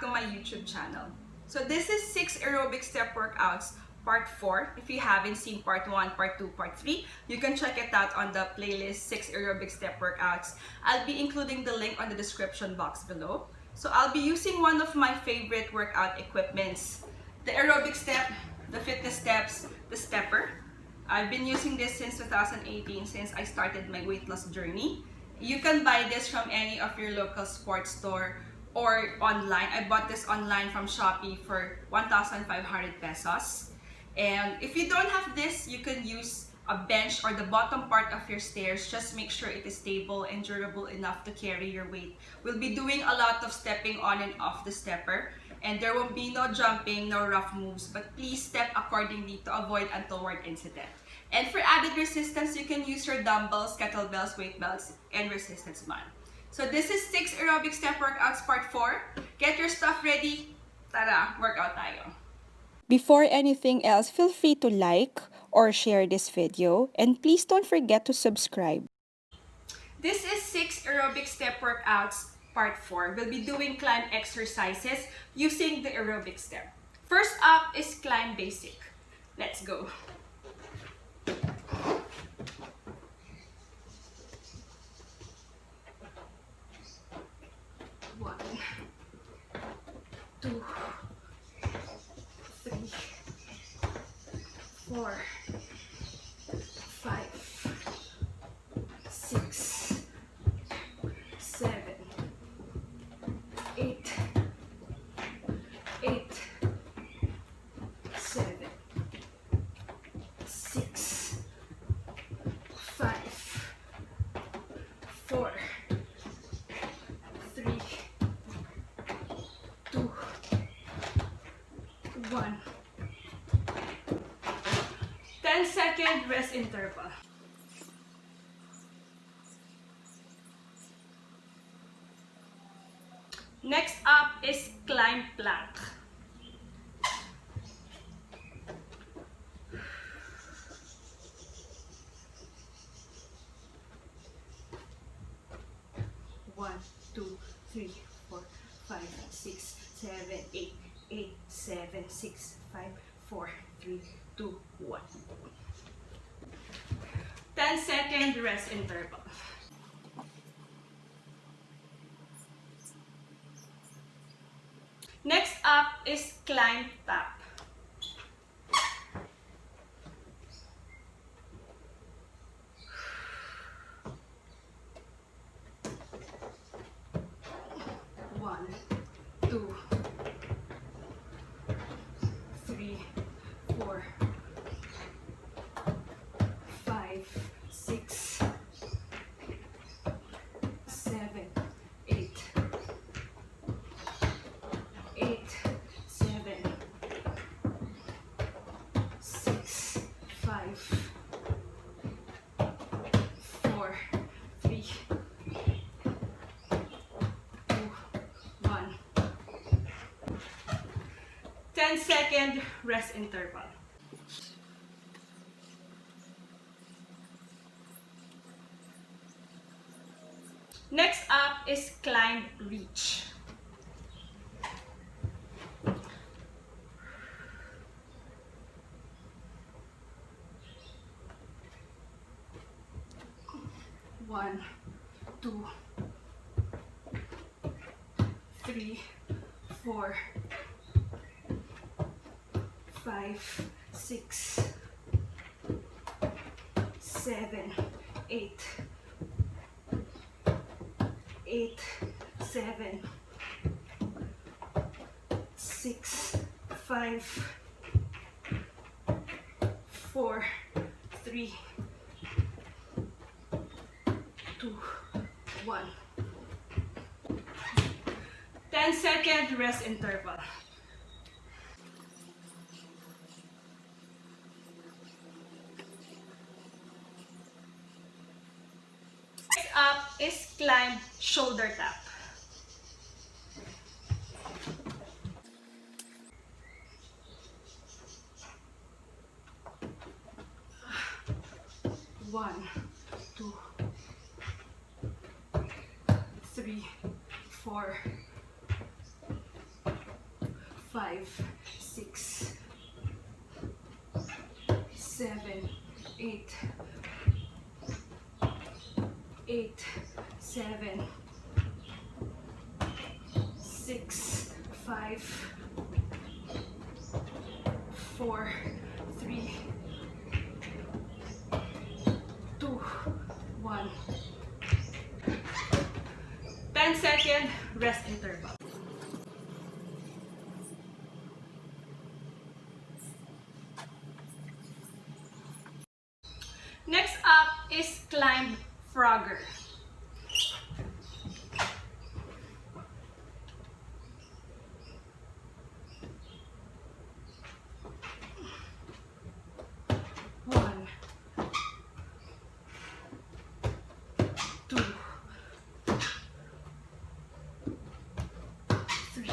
my YouTube channel. So this is 6 aerobic step workouts, part 4. If you haven't seen part 1, part 2, part 3, you can check it out on the playlist 6 aerobic step workouts. I'll be including the link on the description box below. So I'll be using one of my favorite workout equipments, the aerobic step, the fitness steps, the stepper. I've been using this since 2018, since I started my weight loss journey. You can buy this from any of your local sports store or online. I bought this online from Shopee for 1,500 pesos. And if you don't have this, you can use a bench or the bottom part of your stairs. Just make sure it is stable and durable enough to carry your weight. We'll be doing a lot of stepping on and off the stepper. And there will be no jumping, no rough moves, but please step accordingly to avoid untoward incident. And for added resistance, you can use your dumbbells, kettlebells, weight belts, and resistance band. So this is 6 aerobic step workouts part 4. Get your stuff ready. Tara, workout tayo. Before anything else, feel free to like or share this video, and please don't forget to subscribe. This is 6 aerobic step workouts part 4. We'll be doing climb exercises using the aerobic step. First up is climb basic. Let's go. 1, 2, 3, 4, 5, 6, 7, 8, 7, 6, 5, 4, 3, 2, 1. 10-second rest interval. Next up is climb plank. One, two, three, 4, 5, 6, 7, 8, 8, 7, 6, 5, 4, 3, 2, 1. 10-second rest interval. Next up is climb tap. One, 2, 3, 4, 5, 6, 7, 8, 7, 6, 5, 4, 3, 2, 1. 10-second rest interval. Next up is climb reach. One, 2, 3, 4, 5, 6, 7, 8, 7, 6, 5, 4, 3, 2, 1. 10-second rest interval. Next up is climb shoulder tap. One, 2, 3, 4, 5, 6, 7, 8, 8, 7, 6, 5, 4, 3, 2, 1. 10-second rest interval. Next up is climb frogger. One, 2, 3,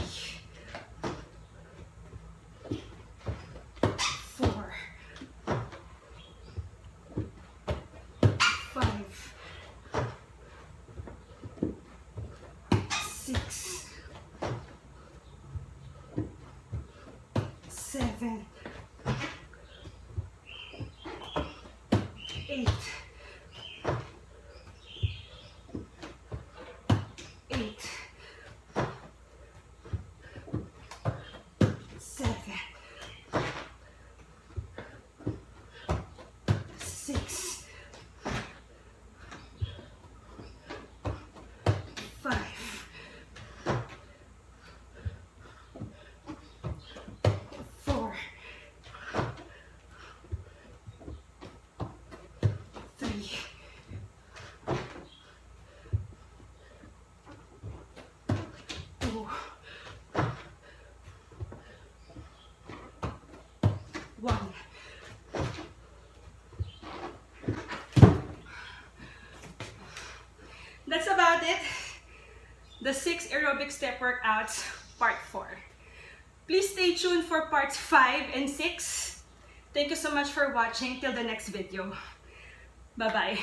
4, 5, 6, 7, 8, 8, 7, 6, 5, 4, 3, 2, 1. That's about it. The 6 aerobic step workouts, part 4. Please stay tuned for parts 5 and 6. Thank you so much for watching. Till the next video. Bye-bye.